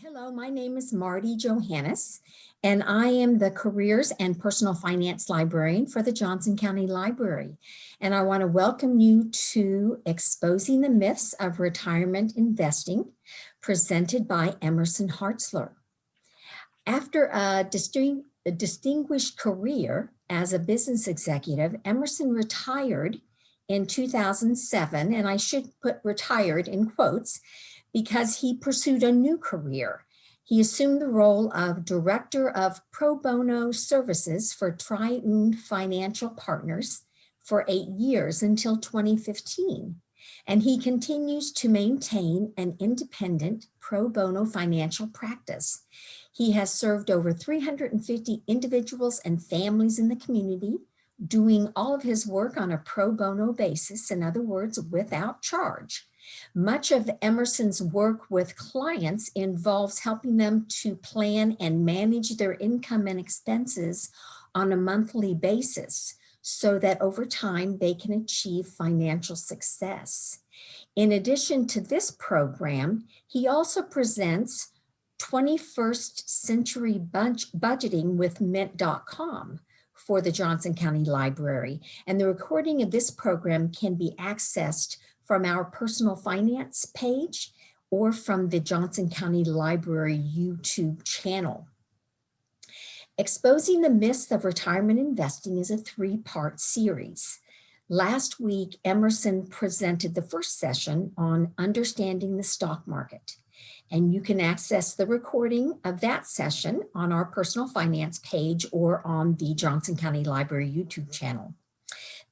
Hello, my name is Marty Johannes, and I am the Careers and Personal Finance Librarian for the Johnson County Library. And I want to welcome you to Exposing the Myths of Retirement Investing, presented by Emerson Hartzler. After a distinguished career as a business executive, Emerson retired in 2007, and I should put retired in quotes, because he pursued a new career. He assumed the role of Director of Pro Bono Services for Triune Financial Partners for 8 years until 2015. And he continues to maintain an independent pro bono financial practice. He has served over 350 individuals and families in the community, doing all of his work on a pro bono basis, in other words, without charge. Much of Emerson's work with clients involves helping them to plan and manage their income and expenses on a monthly basis so that over time they can achieve financial success. In addition to this program, he also presents 21st Century Budgeting with Mint.com for the Johnson County Library. And the recording of this program can be accessed from our personal finance page or from the Johnson County Library YouTube channel. Exposing the Myths of Retirement Investing is a 3-part series. Last week, Emerson presented the first session on understanding the stock market. And you can access the recording of that session on our personal finance page or on the Johnson County Library YouTube channel.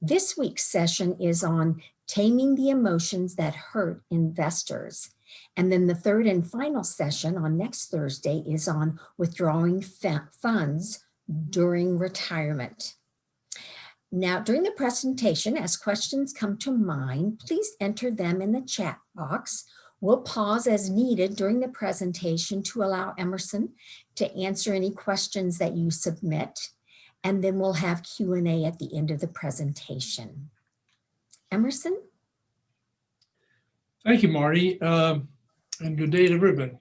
This week's session is on Taming the Emotions that Hurt Investors. And then the third and final session on next Thursday is on withdrawing funds during retirement. Now, during the presentation, as questions come to mind, please enter them in the chat box. We'll pause as needed during the presentation to allow Emerson to answer any questions that you submit. And then we'll have Q&A at the end of the presentation. Emerson? Thank you, Marty, and good day to everybody.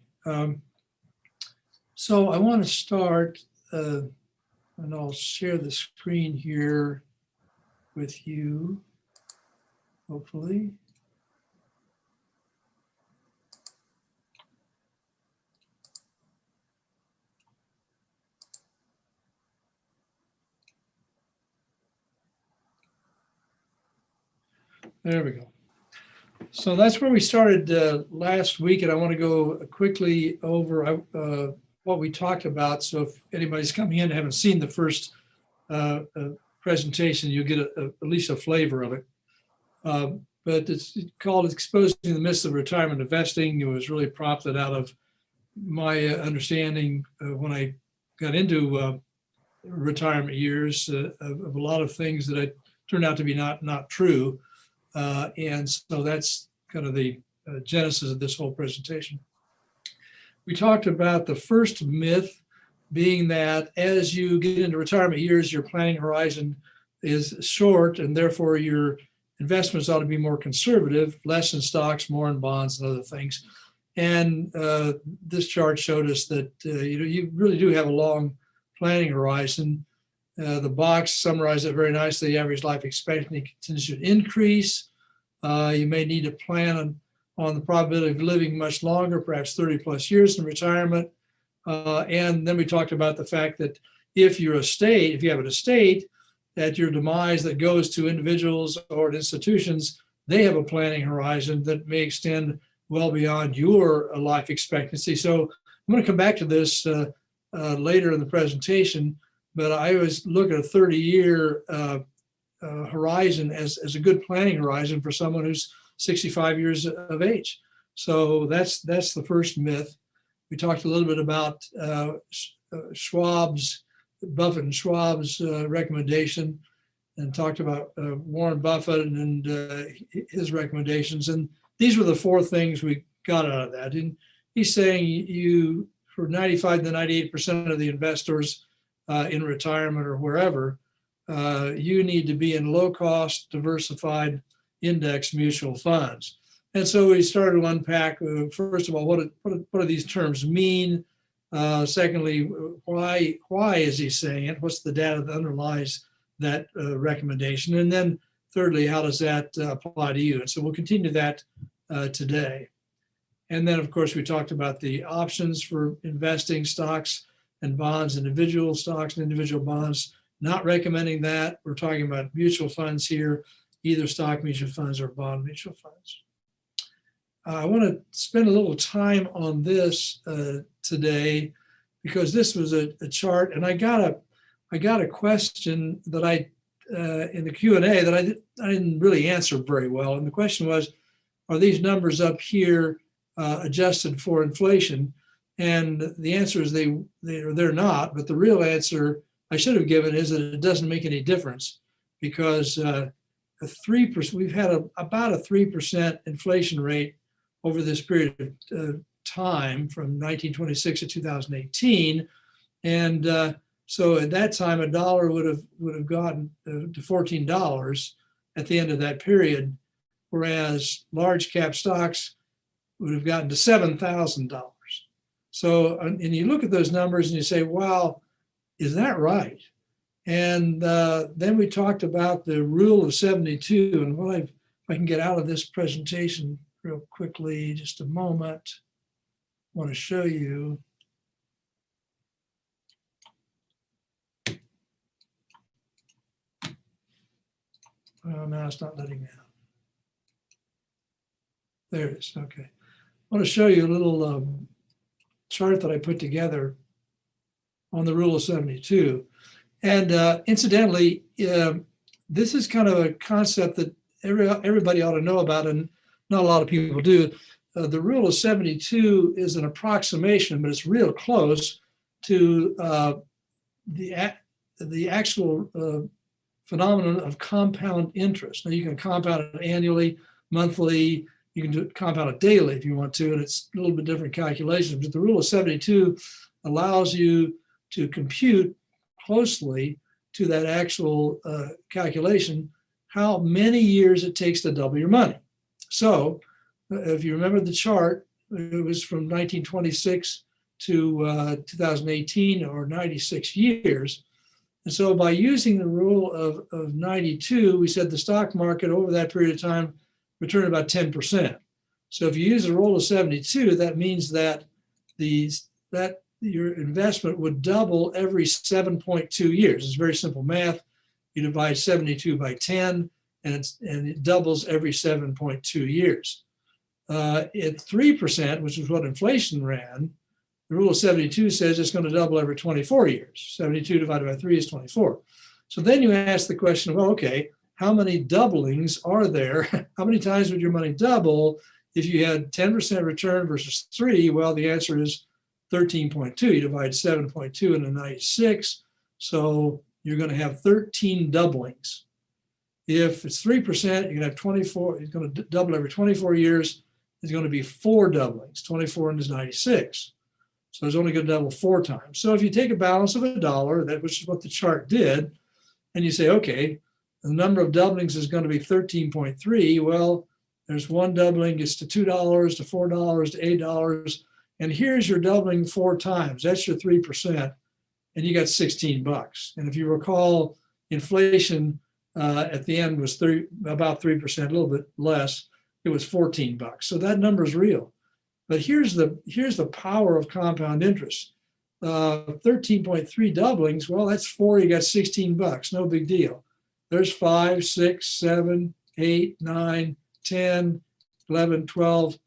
So I want to start, and I'll share the screen here with you, hopefully. There we go. So that's where we started last week, and I want to go quickly over what we talked about. So if anybody's coming in and haven't seen the first presentation, you'll get at least a flavor of it. But it's called Exposing the Myths of Retirement Investing. It was really prompted out of my understanding when I got into retirement years of a lot of things that turned out to be not true. And so that's kind of the genesis of this whole presentation. We talked about the first myth being that as you get into retirement years, your planning horizon is short, and therefore your investments ought to be more conservative, less in stocks, more in bonds and other things. And this chart showed us that you really do have a long planning horizon. The box summarized it very nicely. The average life expectancy continues to increase. You may need to plan on the probability of living much longer, perhaps 30 plus years in retirement. And then we talked about the fact that if you have an estate, at your demise that goes to individuals or institutions, they have a planning horizon that may extend well beyond your life expectancy. So I'm going to come back to this later in the presentation, but I always look at a 30-year horizon as a good planning horizon for someone who's 65 years of age. So that's the first myth. We talked a little bit about Buffett and Schwabs recommendation, and talked about Warren Buffett and his recommendations. And these were the 4 things we got out of that. And he's saying for 95 to 98% of the investors in retirement or wherever, you need to be in low-cost, diversified index mutual funds. And so we started to unpack, first of all, what do these terms mean? Secondly, why is he saying it? What's the data that underlies that recommendation? And then thirdly, how does that apply to you? And so we'll continue that today. And then, of course, we talked about the options for investing stocks and bonds, individual stocks and individual bonds. Not recommending that. We're talking about mutual funds here, either stock mutual funds or bond mutual funds. I want to spend a little time on this today because this was a chart, and I got a question that in the Q&A that I didn't really answer very well. And the question was, are these numbers up here adjusted for inflation? And the answer is they're not. But the real answer I should have given is that it doesn't make any difference because a 3%. We've had about a 3% inflation rate over this period of time from 1926 to 2018, and so at that time a dollar would have gotten to $14 at the end of that period, whereas large cap stocks would have gotten to $7,000. So, and you look at those numbers and you say, "Wow, is that right?" And then we talked about the rule of 72, and if I can get out of this presentation real quickly, just a moment. I want to show you. Oh, no, it's not letting me out. There it is. Okay. I want to show you a little chart that I put together on the rule of 72. And incidentally, this is kind of a concept that everybody ought to know about, and not a lot of people do. The rule of 72 is an approximation, but it's real close to the actual phenomenon of compound interest. Now, you can compound it annually, monthly, you can compound it daily if you want to, and it's a little bit different calculations. But the rule of 72 allows you to compute closely to that actual calculation how many years it takes to double your money. So if you remember the chart, it was from 1926 to 2018, or 96 years. And so by using the rule of 92, we said the stock market over that period of time returned about 10%. So if you use the rule of 72, that means that your investment would double every 7.2 years. It's very simple math. You divide 72 by 10, and it doubles every 7.2 years. At 3%, which is what inflation ran, the rule of 72 says it's going to double every 24 years. 72 divided by 3 is 24. So then you ask the question, well, okay, how many doublings are there? How many times would your money double if you had 10% return versus 3? Well, the answer is 13.2. You divide 7.2 into 96. So you're going to have 13 doublings. If it's 3%, you're going to have 24. It's going to double every 24 years. It's going to be 4 doublings. 24 into 96. So it's only going to double 4 times. So if you take a balance of $1, which is what the chart did, and you say, okay, the number of doublings is going to be 13.3. Well, there's one doubling gets to $2, to $4, to $8. And here's your doubling 4 times. That's your 3%. And you got $16. And if you recall, inflation at the end was about 3%, a little bit less. It was $14. So that number is real. But here's the power of compound interest. 13.3 doublings, well, that's 4, you got $16, no big deal. There's 5, 6, 7, 8, 9, 10, 11, 12,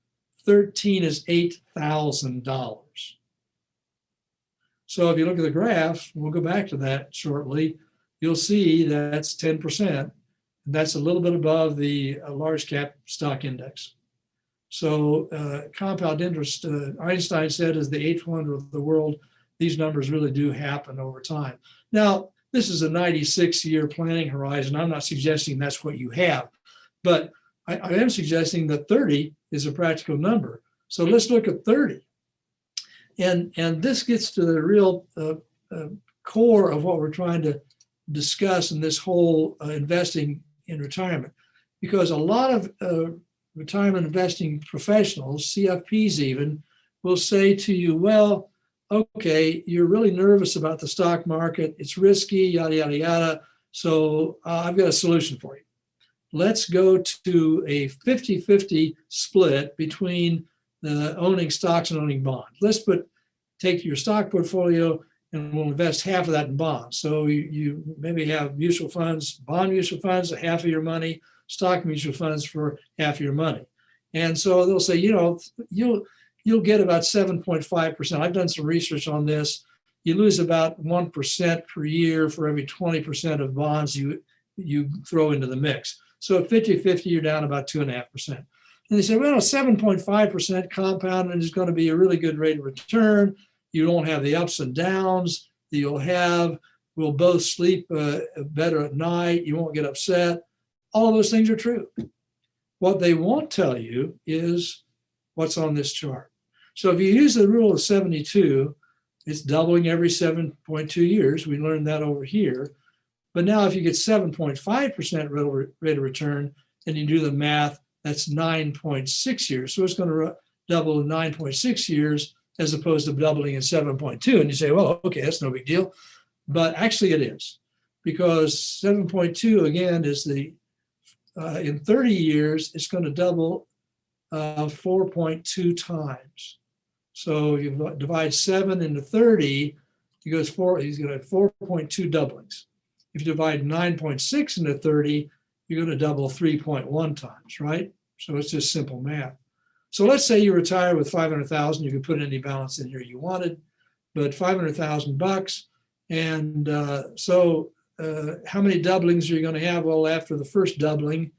13 is $8,000. So if you look at the graph, we'll go back to that shortly, you'll see that's 10%. And that's a little bit above the large cap stock index. So compound interest, Einstein said, is the 8th wonder of the world. These numbers really do happen over time. Now, this is a 96-year planning horizon. I'm not suggesting that's what you have, but I am suggesting that 30 is a practical number. So let's look at 30. And this gets to the real core of what we're trying to discuss in this whole investing in retirement, because a lot of retirement investing professionals, CFPs even, will say to you, well, okay, you're really nervous about the stock market. It's risky, yada, yada, yada. So I've got a solution for you. Let's go to a 50-50 split between owning stocks and owning bonds. Take your stock portfolio and we'll invest half of that in bonds. So you maybe have mutual funds, bond mutual funds, half of your money, stock mutual funds for half of your money. And so they'll say, you'll get about 7.5%. I've done some research on this. You lose about 1% per year for every 20% of bonds you throw into the mix. So at 50-50, you're down about 2.5%. And they say, well, 7.5% compounding is going to be a really good rate of return. You don't have the ups and downs that you'll have. We'll both sleep better at night. You won't get upset. All of those things are true. What they won't tell you is what's on this chart. So if you use the rule of 72, it's doubling every 7.2 years. We learned that over here. But now if you get 7.5% rate of return and you do the math, that's 9.6 years. So it's going to double in 9.6 years as opposed to doubling in 7.2. And you say, well, okay, that's no big deal. But actually it is, because 7.2, again, is in 30 years, it's going to double 4.2 times. So you divide 7 into 30, he's going to have 4.2 doublings. If you divide 9.6 into 30, you're going to double 3.1 times, right? So it's just simple math. So let's say you retire with 500,000. You could put any balance in here you wanted, but 500,000 bucks. And how many doublings are you going to have? Well, after the first doubling,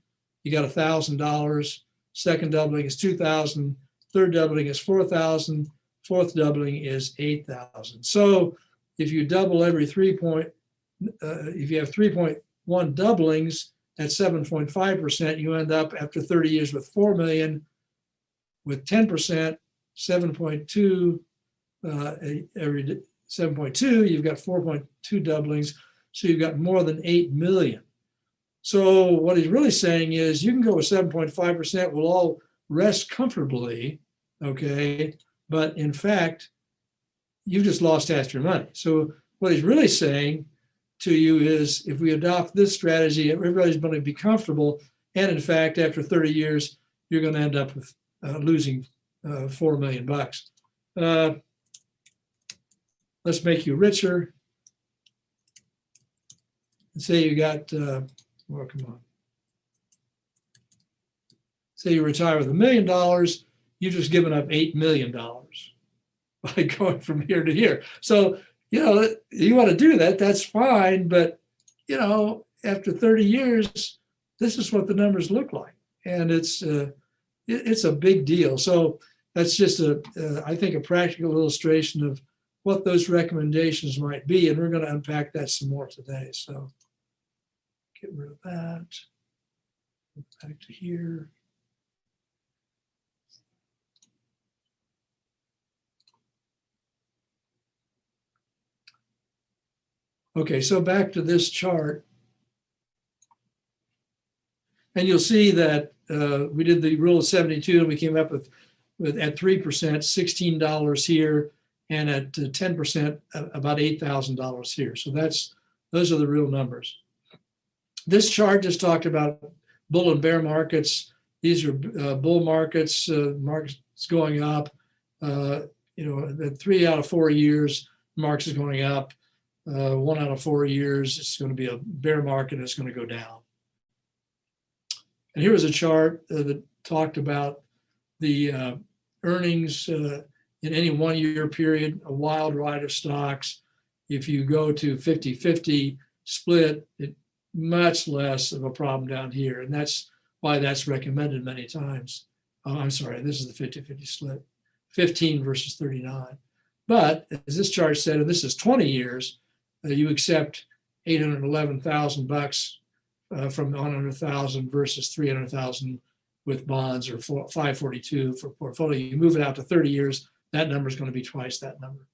you got $1,000. Second doubling is 2,000. Third doubling is 4,000. Fourth doubling is 8,000. So if you double every if you have 3.1 doublings at 7.5%, you end up after 30 years with 4 million. With 10%, 7.2 every 7.2, you've got 4.2 doublings. So you've got more than 8 million. So what he's really saying is you can go with 7.5%, we'll all rest comfortably, okay? But in fact, you've just lost half your money. So what he's really saying to you is if we adopt this strategy, everybody's going to be comfortable. And in fact, after 30 years, you're going to end up with losing 4 million bucks. Let's make you richer. And say you got, come on. Say you retire with $1 million, you've just given up $8 million by going from here to here. So, you want to do that, that's fine. But, after 30 years, this is what the numbers look like. And it's a big deal. So that's just I think, a practical illustration of what those recommendations might be. And we're going to unpack that some more today. So get rid of that. Back to here. Okay, so back to this chart. And you'll see that we did the rule of 72 and we came up with at 3%, $16 here, and at 10%, about $8,000 here. So those are the real numbers. This chart just talked about bull and bear markets. These are bull markets, markets going up. At 3 out of 4 years, markets is going up. 1 out of 4 years, it's going to be a bear market. It's going to go down. And here was a chart that talked about the earnings in any 1 year period, a wild ride of stocks. If you go to 50-50 split, it much less of a problem down here. And that's why that's recommended many times. I'm sorry, this is the 50-50 split, 15 versus 39. But as this chart said, and this is 20 years, you accept 811,000 bucks from 100,000 versus 300,000 with bonds, or 542 for portfolio. You move it out to 30 years, that number is going to be twice that number.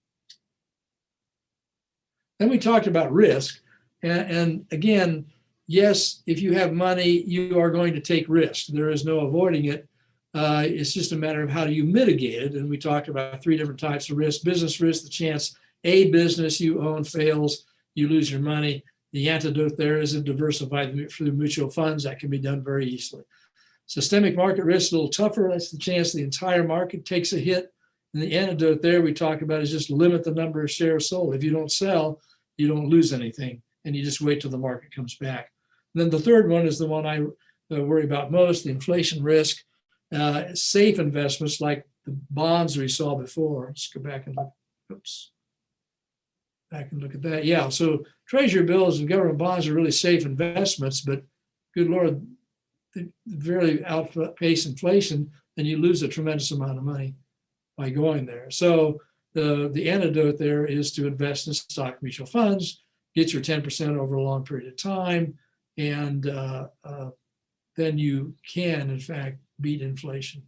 Then we talked about risk. And again, yes, if you have money, you are going to take risk. There is no avoiding it. It's just a matter of how do you mitigate it. And we talked about 3 different types of risk. Business risk, the chance a business you own fails, you lose your money. The antidote there is to diversify through mutual funds. That can be done very easily. Systemic market risk is a little tougher. That's the chance the entire market takes a hit. And the antidote there we talk about is just limit the number of shares sold. If you don't sell, you don't lose anything, and you just wait till the market comes back. And then the third one is the one I worry about most, the inflation risk. Safe investments like the bonds we saw before. Let's go back and look. Oops. Back and look at that. Yeah, so treasury bills and government bonds are really safe investments, but good Lord, they really outpace inflation, and you lose a tremendous amount of money by going there. So the antidote there is to invest in stock mutual funds, get your 10% over a long period of time, and then you can, in fact, beat inflation.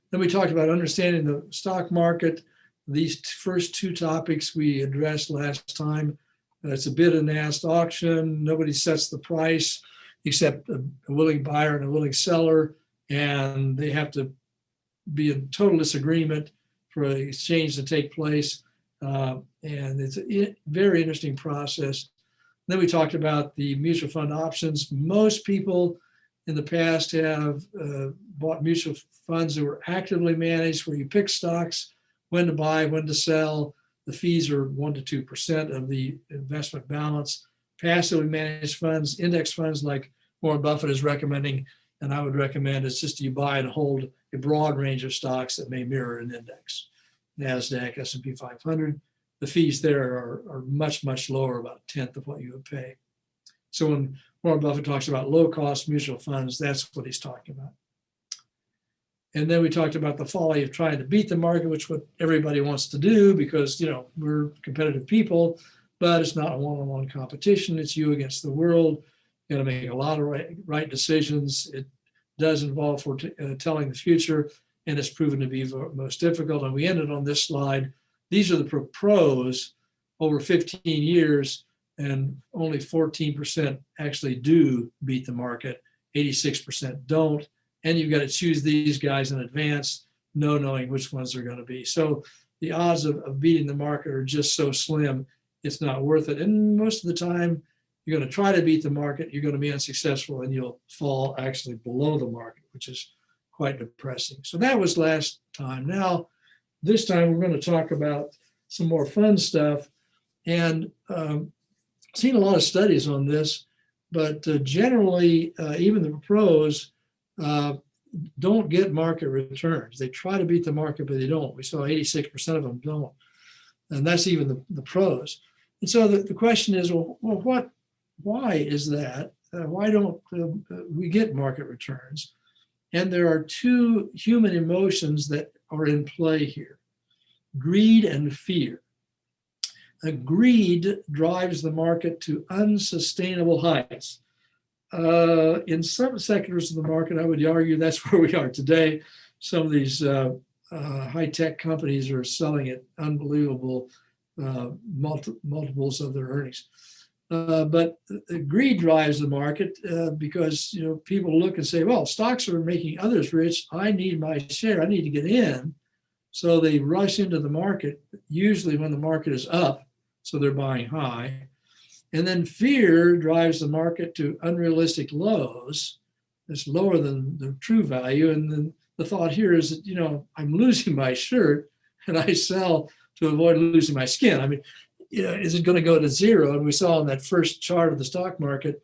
Then we talked about understanding the stock market. These first 2 topics we addressed last time. It's a bid and ask auction. Nobody sets the price except a willing buyer and a willing seller, and they have to be in total disagreement for an exchange to take place. And it's a very interesting process. Then we talked about the mutual fund options. Most people in the past have bought mutual funds that were actively managed, where you pick stocks, when to buy, when to sell. The fees are 1% to 2% of the investment balance. Passively managed funds, index funds like Warren Buffett is recommending, and I would recommend, it's just you buy and hold a broad range of stocks that may mirror an index. NASDAQ, S&P 500. The fees there are much, much lower, about a tenth of what you would pay. So when Warren Buffett talks about low-cost mutual funds, that's what he's talking about. And then we talked about the folly of trying to beat the market, which what everybody wants to do because, we're competitive people, but it's not a one-on-one competition. It's you against the world. You got to make a lot of right decisions. It does involve telling the future, and it's proven to be most difficult. And we ended on this slide. These are the pros over 15 years, and only 14% actually do beat the market. 86% don't. And you've got to choose these guys in advance, no knowing which ones they're going to be. So the odds of beating the market are just so slim, it's not worth it. And most of the time, you're going to try to beat the market, you're going to be unsuccessful, and you'll fall actually below the market, which is quite depressing. So that was last time. Now, this time we're going to talk about some more fun stuff. And seen a lot of studies on this, but generally, even the pros don't get market returns. They try to beat the market, but they don't. We saw 86% of them don't. And that's even the pros. And so the question is, why is that? Why don't we get market returns? And there are 2 human emotions that are in play here: greed and fear. Greed drives the market to unsustainable heights. In some sectors of the market, I would argue that's where we are today. Some of these high-tech companies are selling at unbelievable multiples of their earnings. But greed drives the market because people look and say, well, stocks are making others rich. I need my share. I need to get in. So they rush into the market, usually when the market is up. So they're buying high. And then fear drives the market to unrealistic lows. It's lower than the true value. And then the thought here is that, I'm losing my shirt and I sell to avoid losing my skin. I mean, is it going to go to zero? And we saw in that first chart of the stock market,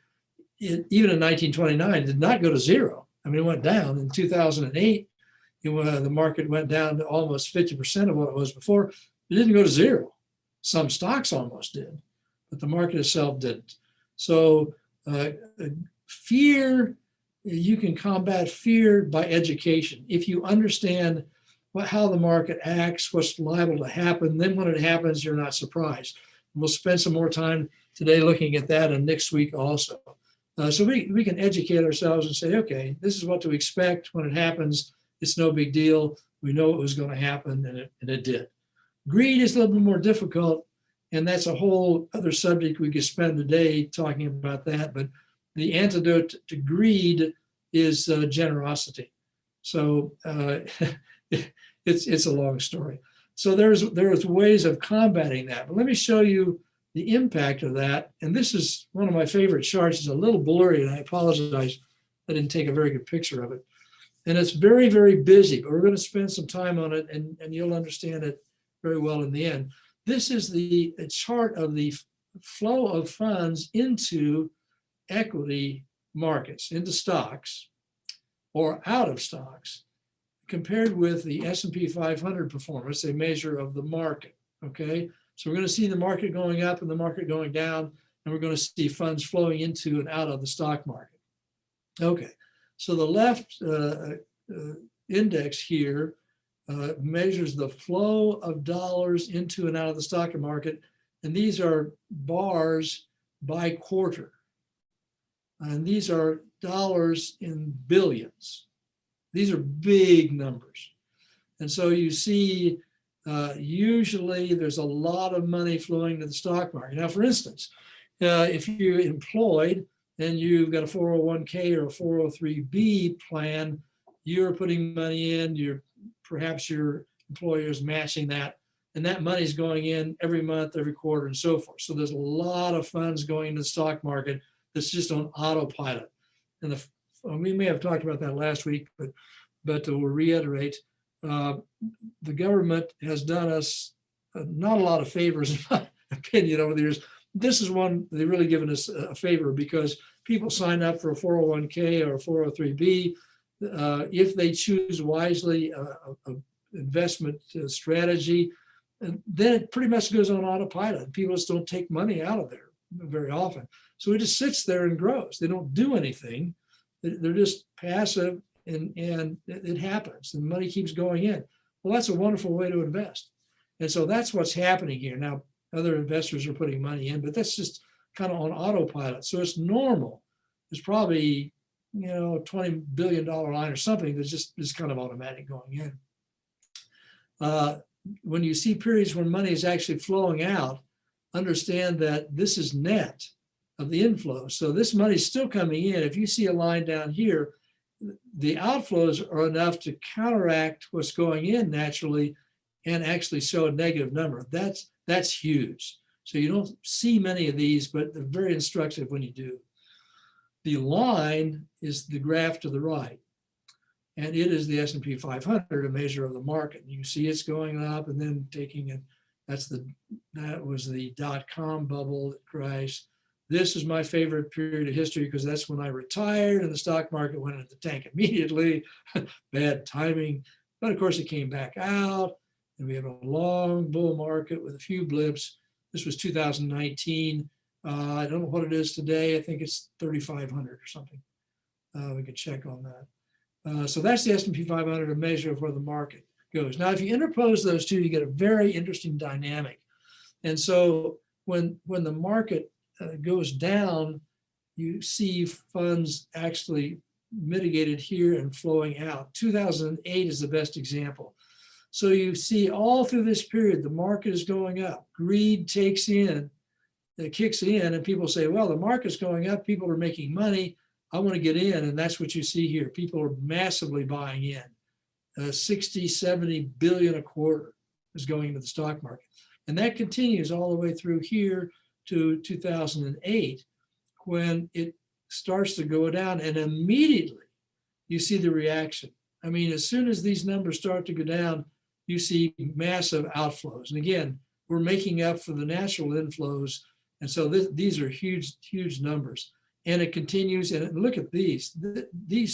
even in 1929, it did not go to zero. I mean, it went down. In 2008, the market went down to almost 50% of what it was before. It didn't go to zero. Some stocks almost did, but the market itself didn't. So fear, you can combat fear by education. If you understand how the market acts, what's liable to happen, then when it happens, you're not surprised. We'll spend some more time today looking at that, and next week also. So we can educate ourselves and say, okay, this is what to expect when it happens. It's no big deal. We know it was going to happen, and it did. Greed is a little bit more difficult, and that's a whole other subject we could spend the day talking about that. But the antidote to greed is generosity. So it's a long story. So there's ways of combating that. But let me show you the impact of that. And this is one of my favorite charts. It's a little blurry, and I apologize. I didn't take a very good picture of it. And it's very, very busy, but we're going to spend some time on it, and you'll understand it very well in the end. This is a chart of the flow of funds into equity markets, into stocks or out of stocks, compared with the S&P 500 performance, a measure of the market, okay? So we're going to see the market going up and the market going down, and we're going to see funds flowing into and out of the stock market. Okay, so the left index here measures the flow of dollars into and out of the stock market, and these are bars by quarter. And these are dollars in billions. These are big numbers. And so you see, usually there's a lot of money flowing to the stock market. Now, for instance, if you're employed and you've got a 401k or a 403b plan, you're putting money in, perhaps your employer is matching that, and that money is going in every month, every quarter, and so forth. So there's a lot of funds going into the stock market that's just on autopilot. And we may have talked about that last week, but to reiterate, the government has done us not a lot of favors, in my opinion, over the years. This is one they've really given us a favor, because people sign up for a 401k or a 403b. If they choose wisely an investment strategy, then it pretty much goes on autopilot. People just don't take money out of there very often. So it just sits there and grows. They don't do anything. They're just passive, and it happens. The money keeps going in. Well, that's a wonderful way to invest. And so that's what's happening here. Now, other investors are putting money in, but that's just kind of on autopilot. So it's normal. It's probably, a $20 billion line or something that's just kind of automatic going in. When you see periods when money is actually flowing out, understand that this is net of the inflow. So this money is still coming in. If you see a line down here, the outflows are enough to counteract what's going in naturally and actually show a negative number. That's huge. So you don't see many of these, but they're very instructive when you do. The line is the graph to the right, and it is the S&P 500, a measure of the market. You see it's going up and then taking it. That was the dot-com bubble that crashed. This is my favorite period of history, because that's when I retired and the stock market went into the tank immediately. Bad timing. But of course, it came back out, and we have a long bull market with a few blips. This was 2019. I don't know what it is today. I think it's 3,500 or something. We could check on that. So that's the S&P 500, a measure of where the market goes. Now, if you interpose those two, you get a very interesting dynamic. And so when the market goes down, you see funds actually mitigated here and flowing out. 2008 is the best example. So you see all through this period, the market is going up. Greed kicks in, and people say, well, the market's going up, people are making money, I want to get in. And that's what you see here. People are massively buying in. 60, 70 billion a quarter is going into the stock market. And that continues all the way through here to 2008, when it starts to go down, and immediately you see the reaction. I mean, as soon as these numbers start to go down, you see massive outflows. And again, we're making up for the natural inflows. And so these are huge, huge numbers. And it continues. And look at these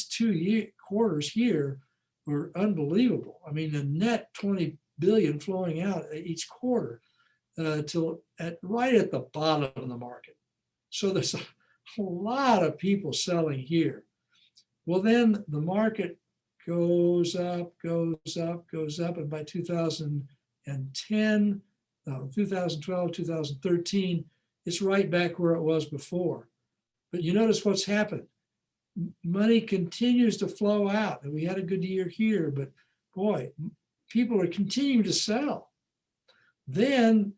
2 quarters here were unbelievable. I mean, the net 20 billion flowing out each quarter till right at the bottom of the market. So there's a lot of people selling here. Well, then the market goes up, and by 2010, 2012, 2013, it's right back where it was before. But you notice what's happened. Money continues to flow out, and we had a good year here, but boy, people are continuing to sell. Then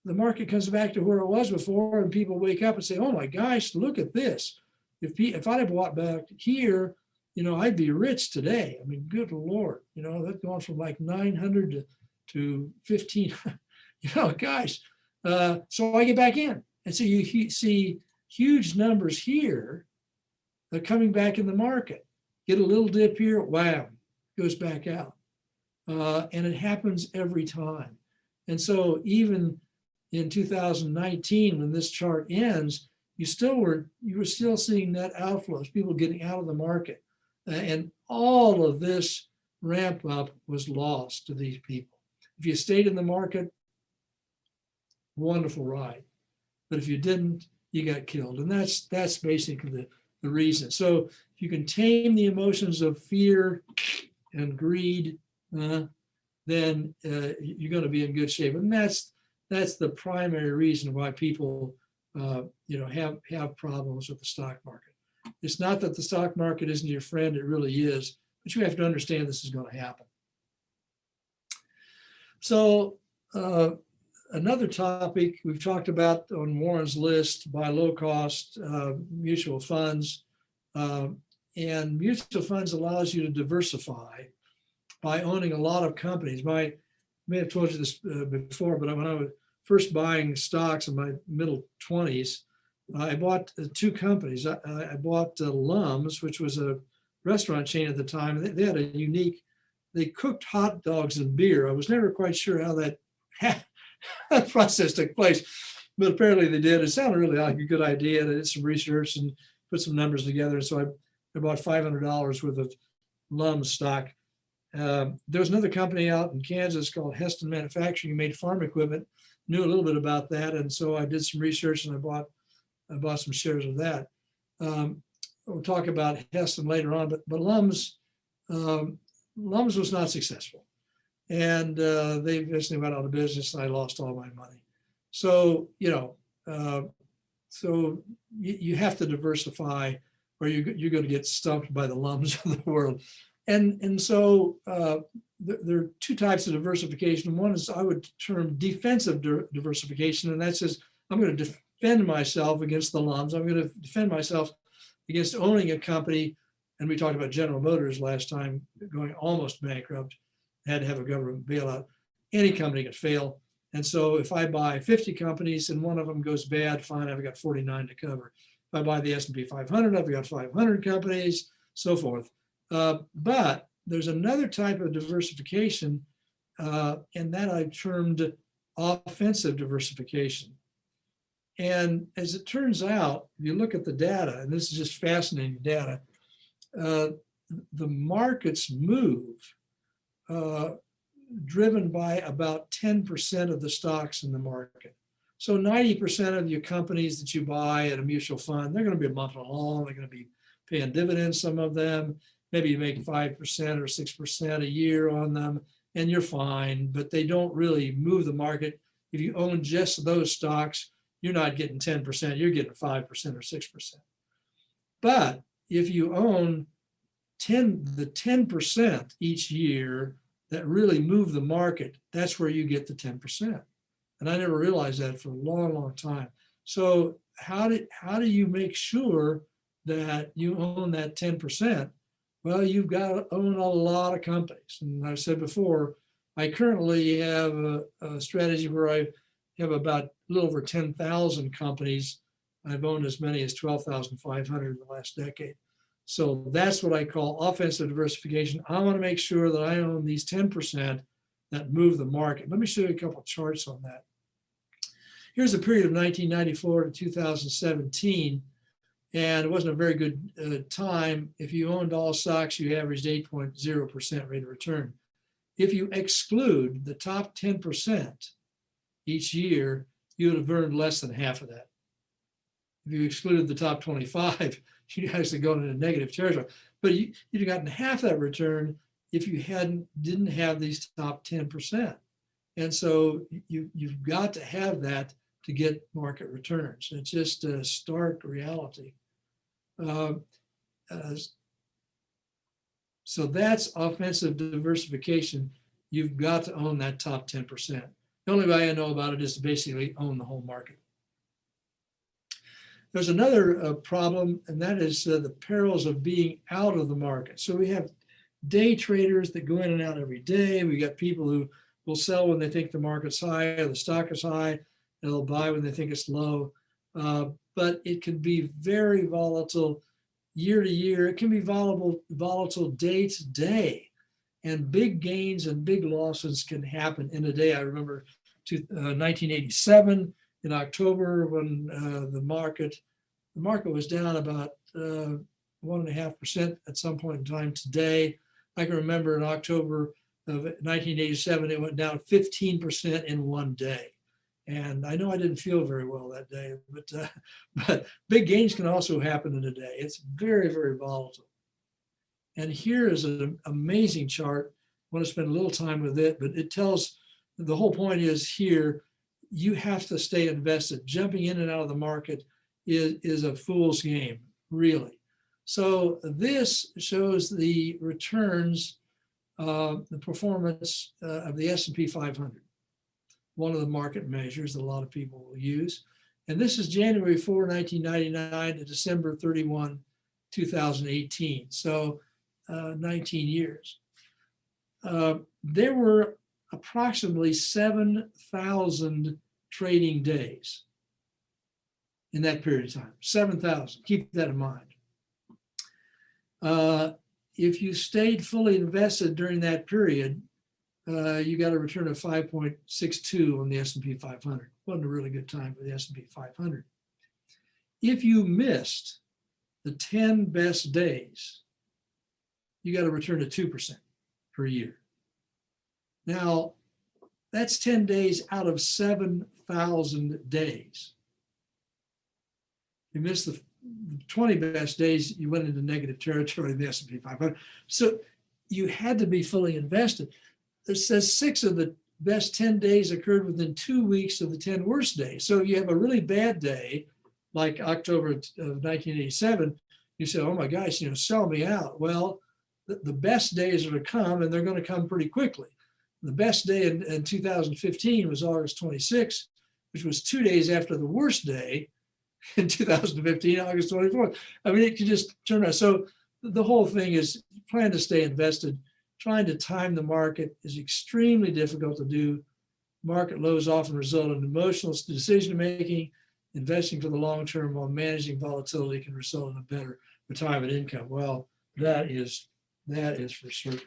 the market comes back to where it was before, and people wake up and say, oh my gosh, look at this. If I'd have bought back here, I'd be rich today. I mean, good Lord, that's going from like 900 to 15, guys. So I get back in. And so you see huge numbers here coming back in the market. Get a little dip here, wham, goes back out. And it happens every time. And so even in 2019, when this chart ends, you were still seeing net outflows, people getting out of the market. And all of this ramp up was lost to these people. If you stayed in the market, wonderful ride. But if you didn't, you got killed. And that's basically the reason. So if you can tame the emotions of fear and greed, then you're going to be in good shape. And that's the primary reason why people have problems with the stock market. It's not that the stock market isn't your friend, it really is, but you have to understand this is going to happen. So another topic we've talked about on Warren's list, buy low cost mutual funds. And mutual funds allows you to diversify by owning a lot of companies. I may have told you this before, but when I was first buying stocks in my middle 20s, I bought two companies. I bought Lum's, which was a restaurant chain at the time. They had they cooked hot dogs and beer. I was never quite sure how that process took place, but apparently they did. It sounded really like a good idea. And I did some research and put some numbers together. So I bought $500 worth of Lum's stock. There was another company out in Kansas called Heston Manufacturing, who made farm equipment. Knew a little bit about that, and so I did some research and I bought some shares of that. We'll talk about Heston later on, but Lum's was not successful, and they eventually went out of business, and I lost all my money. So so you have to diversify, or you're going to get stumped by the Lum's of the world. And so there are two types of diversification. One is I would term defensive diversification, and that says I'm going to defend myself against the Lum's. I'm going to defend myself against owning a company. And we talked about General Motors last time, going almost bankrupt, had to have a government bailout. Any company could fail. And so if I buy 50 companies and one of them goes bad, fine, I've got 49 to cover. If I buy the S&P 500, I've got 500 companies, so forth. But there's another type of diversification, and that I've termed offensive diversification. And as it turns out, if you look at the data, and this is just fascinating data, the markets move driven by about 10% of the stocks in the market. So 90% of your companies that you buy at a mutual fund, they're going to be bumping along, they're going to be paying dividends, some of them. Maybe you make 5% or 6% a year on them, and you're fine, but they don't really move the market. If you own just those stocks, you're not getting 10%, you're getting 5% or 6%. But if you own the 10% each year that really move the market, that's where you get the 10%. And I never realized that for a long, long time. So how do you make sure that you own that 10%? Well, you've got to own a lot of companies. And I've said before, I currently have a strategy where I have about a little over 10,000 companies. I've owned as many as 12,500 in the last decade. So that's what I call offensive diversification. I want to make sure that I own these 10% that move the market. Let me show you a couple of charts on that. Here's a period of 1994 to 2017. And it wasn't a very good time. If you owned all stocks, you averaged 8.0% rate of return. If you exclude the top 10% each year, you would have earned less than half of that. If you excluded the top 25, you'd actually go into negative territory. But you'd have gotten half that return if you didn't have these top 10%. And so you've got to have that to get market returns. It's just a stark reality. So that's offensive diversification. You've got to own that top 10%. The only way I know about it is to basically own the whole market. There's another problem, and that is the perils of being out of the market. So we have day traders that go in and out every day. We got people who will sell when they think the market's high or the stock is high, and they'll buy when they think it's low. But it can be very volatile year to year. It can be volatile day to day. And big gains and big losses can happen in a day. I remember 1987 in October when the market was down about 1.5% at some point in time. Today, I can remember in October of 1987, it went down 15% in one day. And I know I didn't feel very well that day, but big gains can also happen in a day. It's very, very volatile. And here is an amazing chart. I want to spend a little time with it, but it tells, the whole point is here, you have to stay invested. Jumping in and out of the market is a fool's game, really. So this shows the returns, the performance of the S&P 500, one of the market measures that a lot of people will use. And this is January 4, 1999 to December 31, 2018. So 19 years. There were approximately 7,000 trading days in that period of time. 7,000. Keep that in mind. If you stayed fully invested during that period, you got a return of 5.62 on the S&P 500. Wasn't a really good time for the S&P 500. If you missed the 10 best days, you got a return of 2% per year. Now, that's 10 days out of 7,000 days. You missed the 20 best days, you went into negative territory in the S&P 500. So you had to be fully invested. It says 6 of the best 10 days occurred within 2 weeks of the 10 worst days. So you have a really bad day, like October of 1987, you say, oh my gosh, sell me out. Well, the best days are to come, and they're going to come pretty quickly. The best day in 2015 was August 26, which was 2 days after the worst day in 2015, August 24th. I mean, it could just turn around. So the whole thing is plan to stay invested. Trying to time the market is extremely difficult to do. Market lows often result in emotional decision-making. Investing for the long term while managing volatility can result in a better retirement income. Well, that is for certain.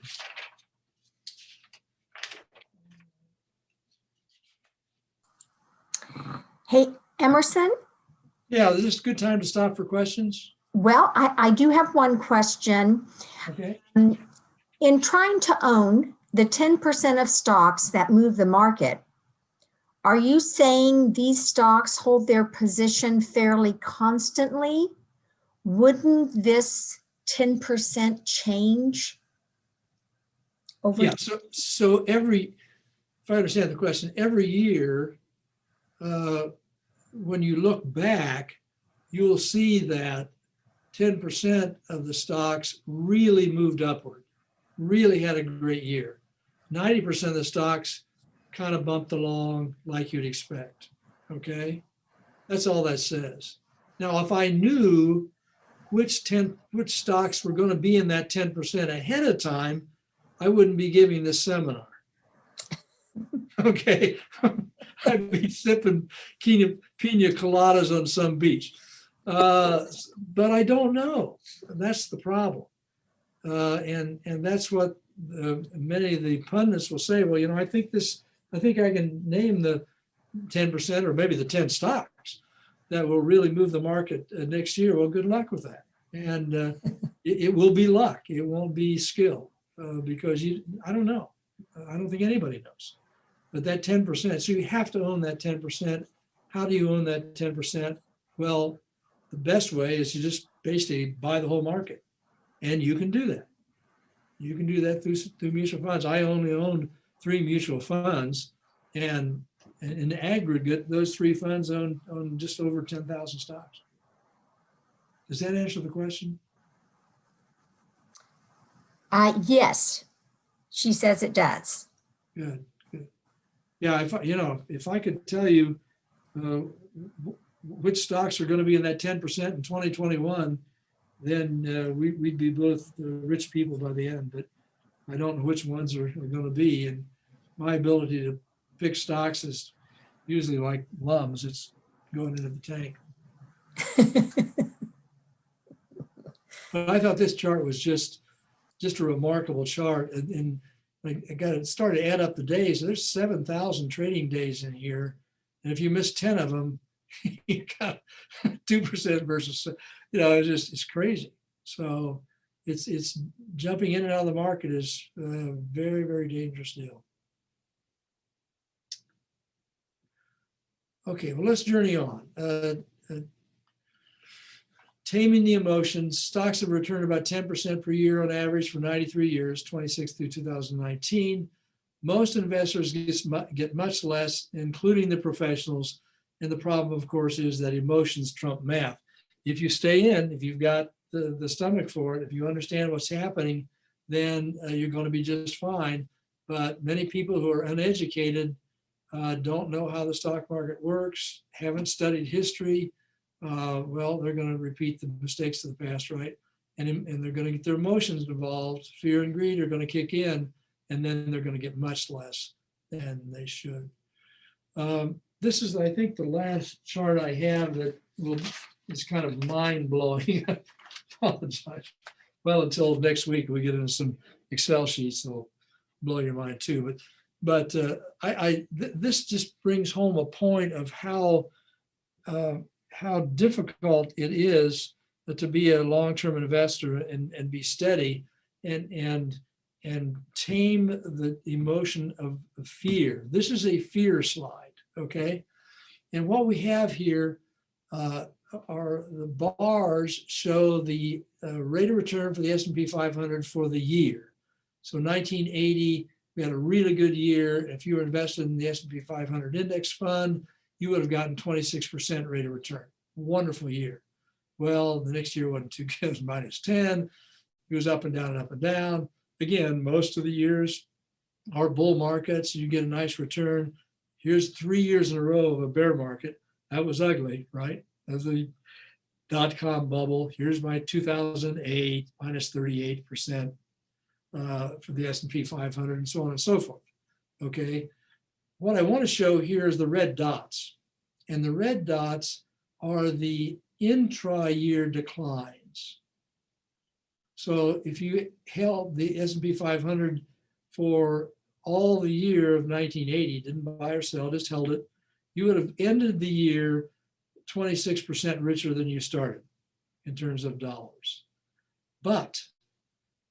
Hey, Emerson? Yeah, is this a good time to stop for questions? Well, I do have one question. Okay. In trying to own the 10% of stocks that move the market, are you saying these stocks hold their position fairly constantly? Wouldn't this 10% change over Yeah, so if I understand the question, every year, when you look back, you'll see that 10% of the stocks really moved upward, really had a great year. 90% of the stocks kind of bumped along like you'd expect, okay? That's all that says. Now, if I knew which stocks were going to be in that 10% ahead of time, I wouldn't be giving this seminar. Okay, I'd be sipping pina coladas on some beach. But I don't know. That's the problem. And that's what many of the pundits will say. Well, I think I can name the 10% or maybe the 10 stocks that will really move the market next year. Well, good luck with that. And it will be luck. It won't be skill because I don't know. I don't think anybody knows. But that 10%, so you have to own that 10%. How do you own that 10%? Well, the best way is to just basically buy the whole market. And you can do that. You can do that through mutual funds. I only own 3 mutual funds. And in aggregate, those 3 funds own just over 10,000 stocks. Does that answer the question? Yes, she says it does. Good. Yeah, if I could tell you which stocks are going to be in that 10% in 2021, then we'd be both rich people by the end. But I don't know which ones are going to be. And my ability to pick stocks is usually like lums. It's going into the tank. But I thought this chart was just a remarkable chart. And I got to start to add up the days. There's 7,000 trading days in here. And if you miss 10 of them, you got 2% versus, it's crazy. So it's jumping in and out of the market is a very, very dangerous deal. Okay, well, let's journey on. Taming the Emotions. Stocks have returned about 10% per year on average for 93 years, 26 through 2019. Most investors get much less, including the professionals. And the problem, of course, is that emotions trump math. If you stay in, if you've got the stomach for it, if you understand what's happening, then you're going to be just fine. But many people who are uneducated don't know how the stock market works, haven't studied history. Well, they're going to repeat the mistakes of the past, right? And they're going to get their emotions involved. Fear and greed are going to kick in, and then they're going to get much less than they should. This is, I think, the last chart I have that is kind of mind-blowing. I apologize. Well, until next week, we get into some Excel sheets that'll blow your mind too. But this just brings home a point of how difficult it is to be a long-term investor and be steady and tame the emotion of fear. This is a fear slide, okay? And what we have here are the bars show the rate of return for the S&P 500 for the year. So 1980, we had a really good year. If you were invested in the S&P 500 index fund, you would have gotten 26% rate of return. Wonderful year. Well, the next year wasn't too good. It was minus 10. It was up and down and up and down. Again, most of the years are bull markets. You get a nice return. Here's 3 years in a row of a bear market. That was ugly, right? That was the dot-com bubble. Here's my 2008, minus 38% for the S&P 500 and so on and so forth, okay? What I want to show here is the red dots. And the red dots are the intra-year declines. So if you held the S&P 500 for all the year of 1980, didn't buy or sell, just held it, you would have ended the year 26% richer than you started in terms of dollars. But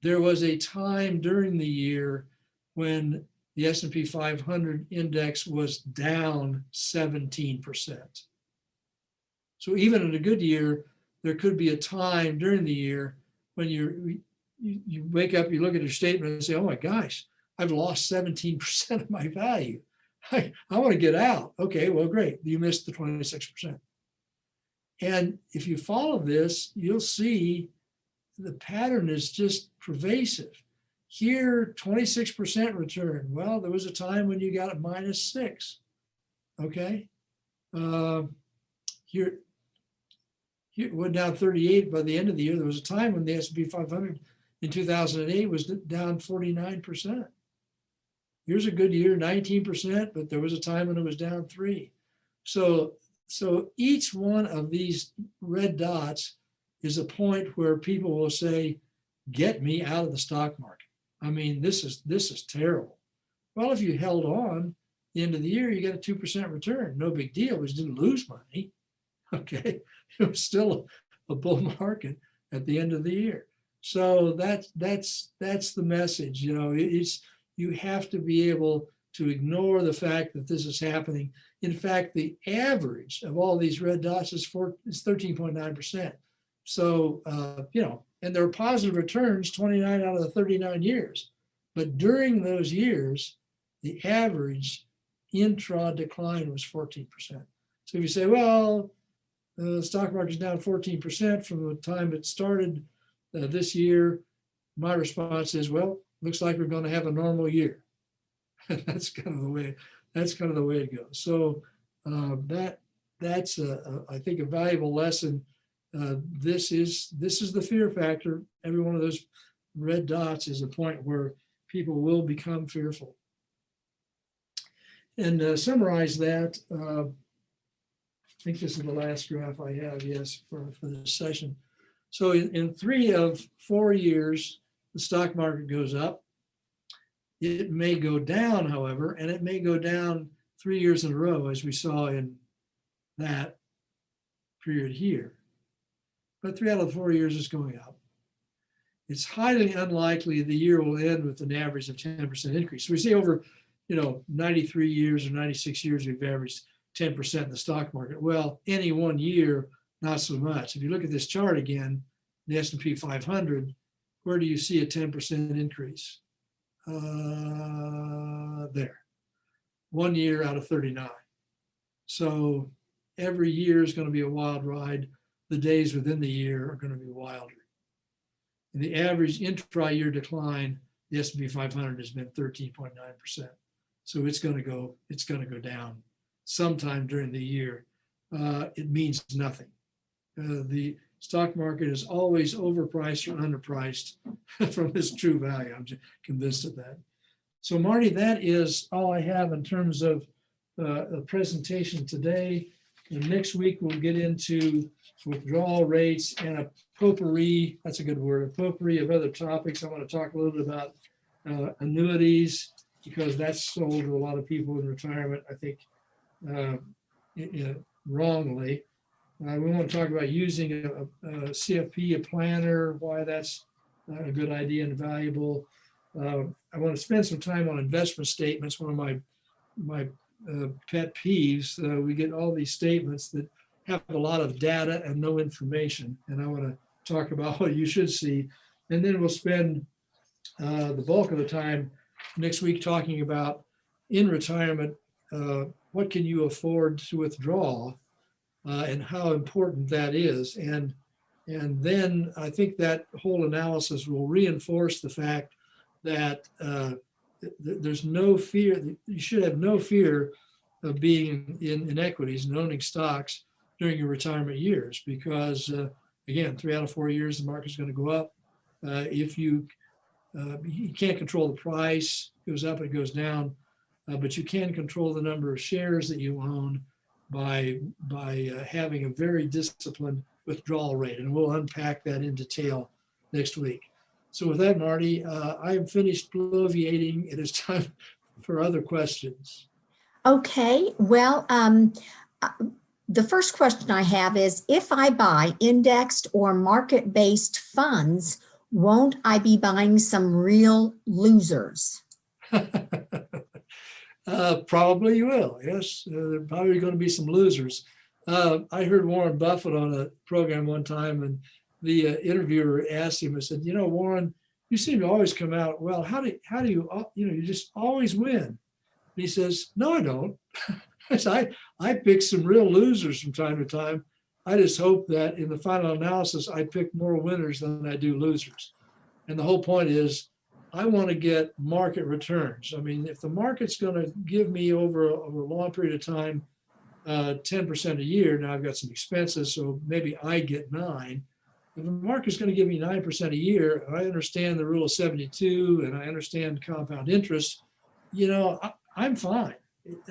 there was a time during the year when the S&P 500 index was down 17%. So even in a good year, there could be a time during the year when you wake up, you look at your statement and say, oh my gosh, I've lost 17% of my value. I want to get out. Okay, well, great. You missed the 26%. And if you follow this, you'll see the pattern is just pervasive. Here, 26% return. Well, there was a time when you got it minus 6. Okay. Here went down 38 by the end of the year. There was a time when the S&P 500 in 2008 was down 49%. Here's a good year, 19%, but there was a time when it was down 3. So each one of these red dots is a point where people will say, get me out of the stock market. I mean, this is terrible. Well, if you held on the end of the year, you got a 2% return. No big deal. You didn't lose money. Okay. It was still a bull market at the end of the year. So that's the message. You have to be able to ignore the fact that this is happening. In fact, the average of all these red dots is 13.9%. So, and there are positive returns 29 out of the 39 years. But during those years, the average intra decline was 14%. So if you say, well, the stock market is down 14% from the time it started this year, my response is, well, looks like we're going to have a normal year. That's kind of the way it goes. So that's I think a valuable lesson. This is the fear factor. Every one of those red dots is a point where people will become fearful. And summarize that. I think this is the last graph I have, yes, for this session. So in 3 of 4 years, the stock market goes up. It may go down, however, and it may go down 3 years in a row, as we saw in that period here. But 3 out of 4 years is going up. It's highly unlikely the year will end with an average of 10% increase. So we see over, 93 years or 96 years, we've averaged 10% in the stock market. Well, any one year, not so much. If you look at this chart again, the S&P 500, where do you see a 10% increase? There, 1 year out of 39. So every year is going to be a wild ride. The days within the year are going to be wilder. And the average intra-year decline, the S&P 500 has been 13.9%. So it's going to go down sometime during the year. It means nothing. The stock market is always overpriced or underpriced from its true value. I'm just convinced of that. So Marty, that is all I have in terms of a presentation today. And next week we'll get into withdrawal rates and a potpourri, that's a good word, a potpourri of other topics. I want to talk a little bit about annuities, because that's sold to a lot of people in retirement, I think, wrongly. We want to talk about using a CFP, a planner, why that's a good idea and valuable. I want to spend some time on investment statements, one of my pet peeves. We get all these statements that have a lot of data and no information, and I want to talk about what you should see. And then we'll spend the bulk of the time next week talking about, in retirement, what can you afford to withdraw, and how important that is. And then I think that whole analysis will reinforce the fact that there's no fear. You should have no fear of being in equities and owning stocks during your retirement years, because again, 3 out of 4 years, the market's going to go up. If you can't control the price, it goes up, it goes down, but you can control the number of shares that you own by having a very disciplined withdrawal rate. And we'll unpack that in detail next week. So with that, Marty, I am finished bloviating. It is time for other questions. Okay, well, the first question I have is, if I buy indexed or market-based funds, won't I be buying some real losers? Probably you will, yes. There are probably going to be some losers. I heard Warren Buffett on a program one time, and the interviewer asked him, I said, Warren, you seem to always come out well. How do you, you just always win? And he says, no, I don't. I pick some real losers from time to time. I just hope that in the final analysis, I pick more winners than I do losers. And the whole point is, I want to get market returns. I mean, if the market's going to give me over a long period of time 10% a year, now I've got some expenses, so maybe I get 9. If the market's going to give me 9% a year, I understand the rule of 72 and I understand compound interest, I'm fine.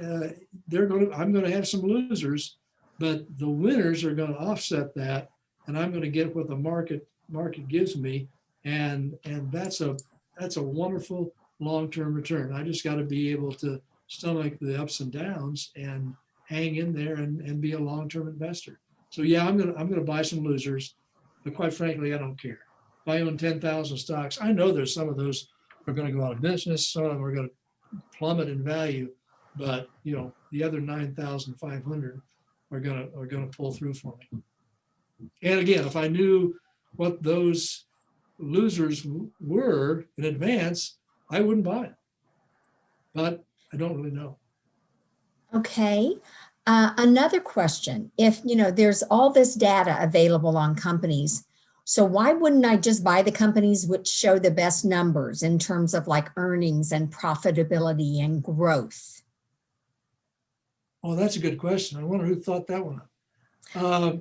I'm going to have some losers, but the winners are going to offset that, and I'm going to get what the market gives me, and that's a wonderful long-term return. I just got to be able to stomach the ups and downs and hang in there and be a long-term investor. So yeah, I'm gonna buy some losers, but quite frankly, I don't care. If I own 10,000 stocks, I know there's some of those are going to go out of business, some of them are going to plummet in value, but the other 9,500 are going to pull through for me. And again, if I knew what those losers were in advance, I wouldn't buy it. But I don't really know. Okay. Another question. If, there's all this data available on companies, so why wouldn't I just buy the companies which show the best numbers in terms of like earnings and profitability and growth? Oh, that's a good question. I wonder who thought that one up.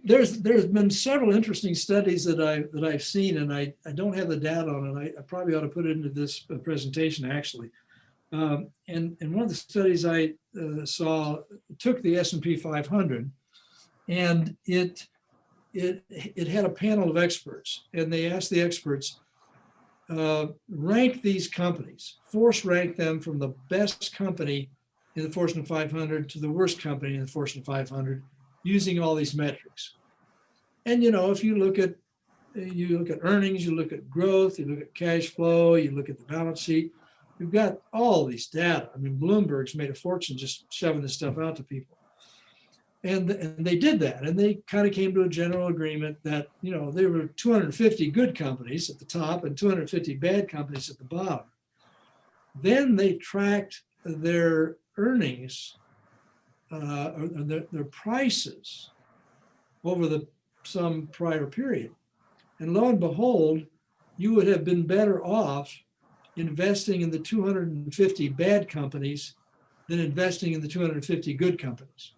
There's been several interesting studies that I've seen, and I don't have the data on it. I probably ought to put it into this presentation actually. And one of the studies I saw took the S&P 500, and it had a panel of experts, and they asked the experts, rank these companies, force rank them from the best company in the Fortune 500 to the worst company in the Fortune 500, using all these metrics. And if you look at earnings, you look at growth, you look at cash flow, you look at the balance sheet, you've got all these data. I mean, Bloomberg's made a fortune just shoving this stuff out to people. And they did that, and they kind of came to a general agreement that there were 250 good companies at the top and 250 bad companies at the bottom. Then they tracked their earnings or their prices over some prior period, and lo and behold, you would have been better off investing in the 250 bad companies than investing in the 250 good companies.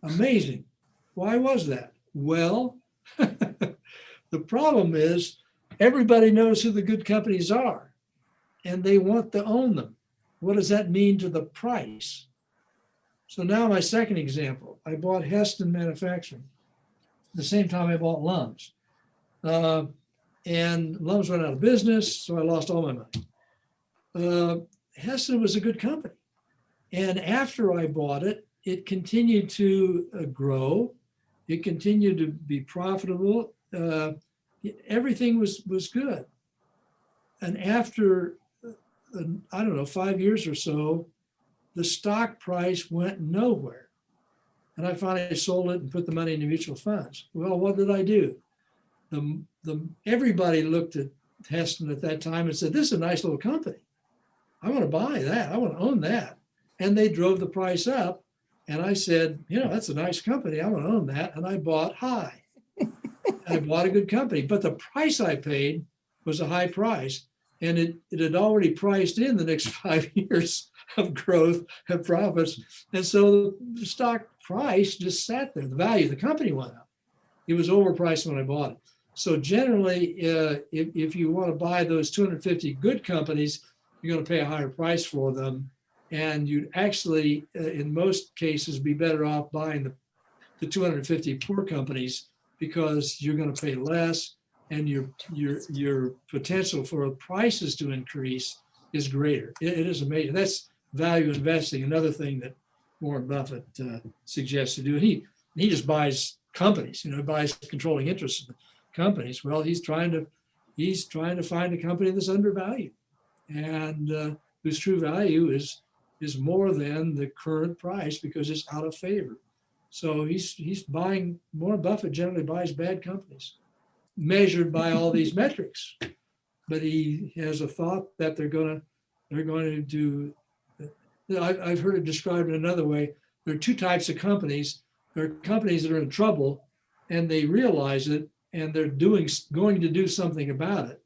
Amazing. Why was that? Well, the problem is everybody knows who the good companies are, and they want to own them. What does that mean to the price? So now my second example, I bought Heston Manufacturing. At the same time I bought Lums. And Lums went out of business, so I lost all my money. Heston was a good company. And after I bought it, it continued to grow. It continued to be profitable. Everything was good. And after, 5 years or so, the stock price went nowhere. And I finally sold it and put the money into mutual funds. Well, what did I do? Everybody looked at Heston at that time and said, this is a nice little company. I want to buy that. I want to own that. And they drove the price up. And I said, that's a nice company. I want to own that. And I bought high. I bought a good company. But the price I paid was a high price. And it had already priced in the next 5 years of growth and profits. And so the stock price just sat there. The value of the company went up. It was overpriced when I bought it. So generally, if you want to buy those 250 good companies, you're going to pay a higher price for them. And you'd actually, in most cases, be better off buying the 250 poor companies because you're going to pay less, and your potential for prices to increase is greater. It is amazing. That's value investing, another thing that Warren Buffett suggests to do. And he just buys companies, buys controlling interests in the companies. Well, he's trying to find a company that's undervalued and whose true value is more than the current price because it's out of favor. So he's buying. Warren Buffett generally buys bad companies, measured by all these metrics, but he has a thought that they're going to do. I've heard it described in another way. There are two types of companies. There are companies that are in trouble, and they realize it, and they're going to do something about it.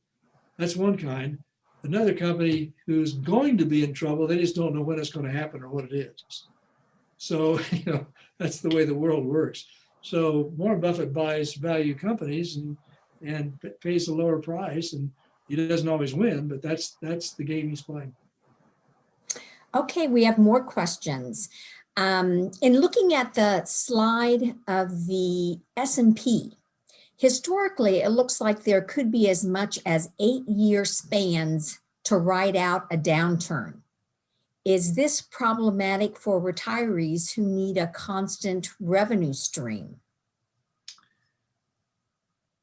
That's one kind. Another company who's going to be in trouble, they just don't know when it's going to happen or what it is. So, that's the way the world works. So Warren Buffett buys value companies and pays a lower price, and he doesn't always win, but that's the game he's playing. Okay, we have more questions. In looking at the slide of the S&P, historically, it looks like there could be as much as 8-year spans to ride out a downturn. Is this problematic for retirees who need a constant revenue stream?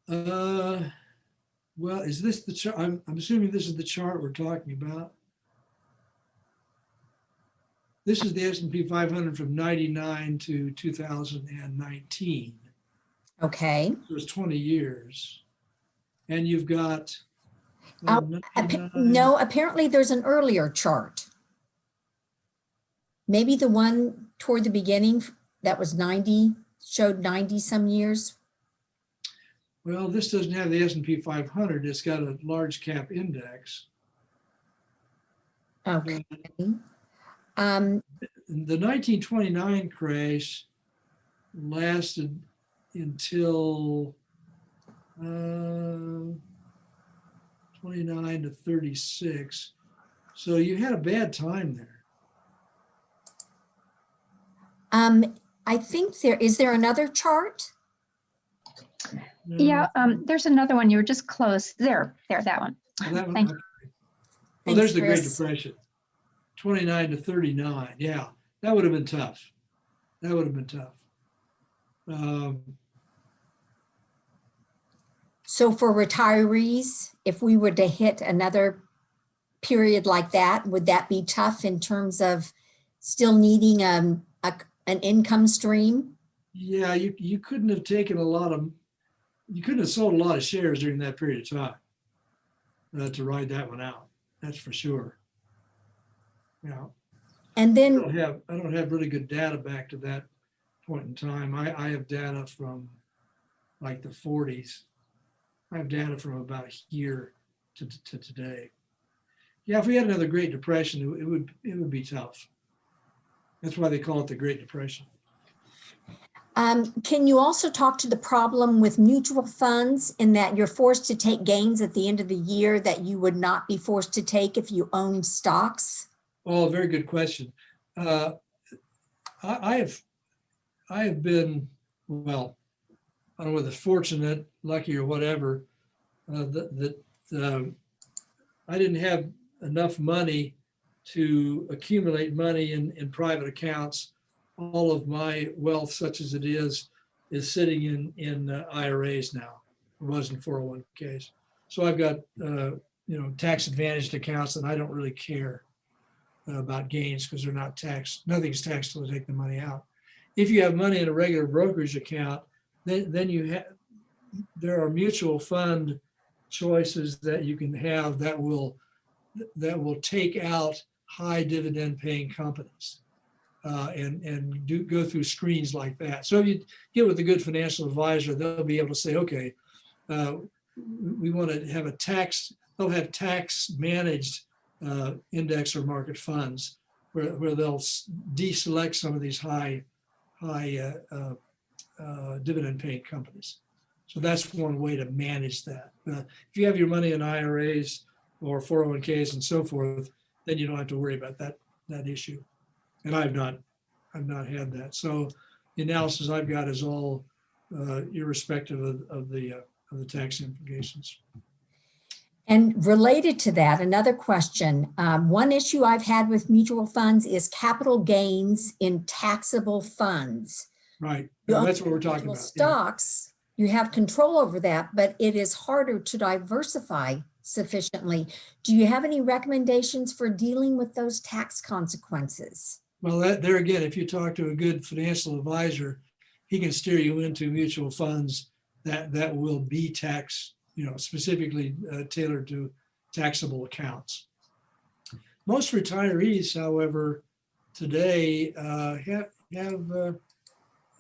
Well, is this the chart? I'm assuming this is the chart we're talking about. This is the S&P 500 from 99 to 2019. Okay. So it's 20 years. And you've got... No, apparently there's an earlier chart. Maybe the one toward the beginning that was 90, showed 90 some years. Well, this doesn't have the S&P 500. It's got a large cap index. Okay. Um, The 1929 crash lasted until 29 to 36. So you had a bad time there. I think is there another chart? Yeah, there's another one. You were just close. There, that one. Oh, that one? Thank you. Okay. Oh, Thanks, there's the Great Chris. Depression, 29 to 39. Yeah, that would have been tough. That would have been tough. So for retirees, if we were to hit another period like that, would that be tough in terms of still needing an income stream? Yeah, you couldn't have taken you couldn't have sold a lot of shares during that period of time to ride that one out. That's for sure. Yeah. And I then, don't have really good data back to that point in time. I have data from like the 40s. I have data from about here to today. Yeah, if we had another Great Depression, it would be tough. That's why they call it the Great Depression. can you also talk to the problem with mutual funds in that you're forced to take gains at the end of the year that you would not be forced to take if you own stocks? Oh, very good question. I have been, well, I don't know whether fortunate, lucky, or whatever, that I didn't have enough money to accumulate money in private accounts. All of my wealth, such as it is sitting in IRAs now. It wasn't 401ks. So I've got tax advantaged accounts, and I don't really care about gains because they're not taxed. Nothing's taxed till they take the money out. If you have money in a regular brokerage account, then there are mutual fund choices that you can have that will take out high dividend paying companies and go through screens like that. So if you get with a good financial advisor, they'll be able to say, okay, we want to have they'll have tax managed index or market funds where they'll deselect some of these high dividend paying companies. So that's one way to manage that. If you have your money in IRAs or 401ks and so forth, then you don't have to worry about that issue. And I've not had that. So the analysis I've got is all irrespective of the tax implications. And related to that, another question. One issue I've had with mutual funds is capital gains in taxable funds. Right. You That's own what we're talking individual about. Stocks, you have control over that, but it is harder to diversify sufficiently. Do you have any recommendations for dealing with those tax consequences? Well, there again, if you talk to a good financial advisor, he can steer you into mutual funds that will be tax, specifically tailored to taxable accounts. Most retirees, however, today have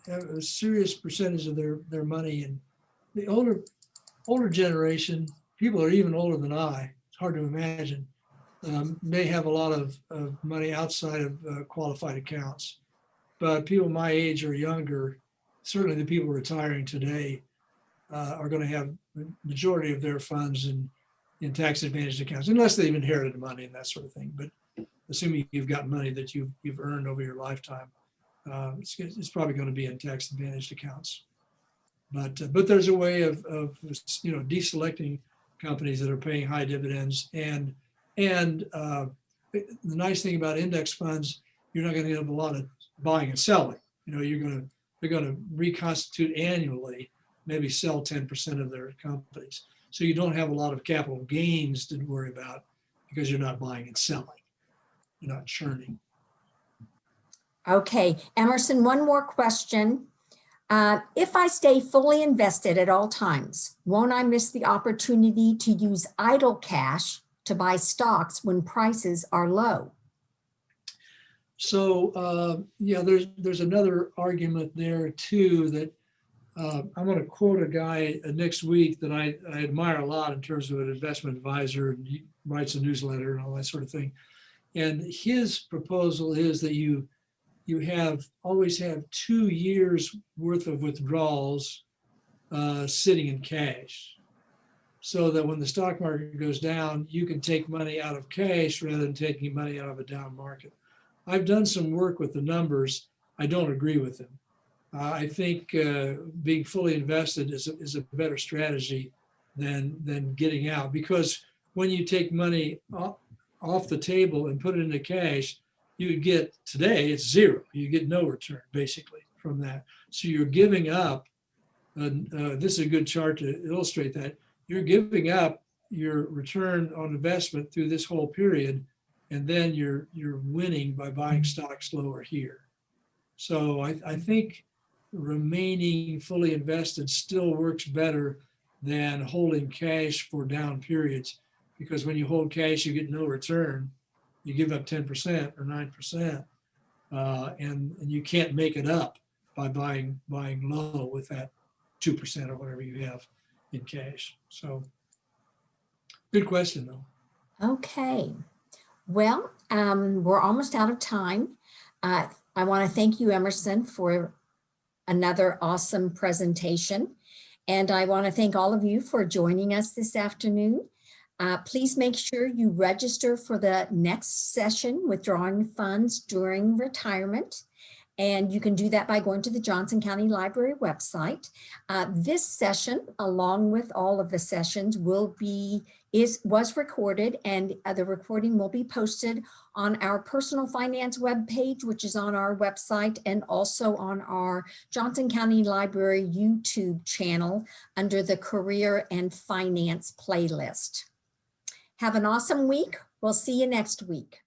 a serious percentage of their money in the older generation. People are even older than I. It's hard to imagine. May have a lot of money outside of qualified accounts, but people my age or younger, certainly the people retiring today, are going to have the majority of their funds in tax advantaged accounts, unless they've inherited money and that sort of thing. But assuming you've got money that you've earned over your lifetime, it's probably going to be in tax advantaged accounts. But there's a way of deselecting companies that are paying high dividends, and the nice thing about index funds, you're not going to have a lot of buying and selling. They're going to reconstitute annually, maybe sell 10% of their companies. So you don't have a lot of capital gains to worry about because you're not buying and selling. You're not churning. Okay, Emerson, one more question. If I stay fully invested at all times, won't I miss the opportunity to use idle cash to buy stocks when prices are low? So there's another argument there too that I'm going to quote a guy next week that I admire a lot in terms of an investment advisor, and he writes a newsletter and all that sort of thing. And his proposal is that you always have 2 years worth of withdrawals sitting in cash, so that when the stock market goes down, you can take money out of cash rather than taking money out of a down market. I've done some work with the numbers. I don't agree with them. I think being fully invested is a better strategy than getting out, because when you take money off the table and put it into cash, you get, today it's zero. You get no return basically from that. So you're giving up. This is a good chart to illustrate that. You're giving up your return on investment through this whole period, and then you're winning by buying stocks lower here. So I think remaining fully invested still works better than holding cash for down periods, because when you hold cash, you get no return. You give up 10% or 9%, and you can't make it up by buying low with that 2% or whatever you have in cash. So good question though. Okay. Well, we're almost out of time. I want to thank you, Emerson, for another awesome presentation. And I want to thank all of you for joining us this afternoon. Please make sure you register for the next session, withdrawing funds during retirement. And you can do that by going to the Johnson County Library website. This session, along with all of the sessions, was recorded, and the recording will be posted on our personal finance webpage, which is on our website, and also on our Johnson County Library YouTube channel under the Career and Finance playlist. Have an awesome week. We'll see you next week.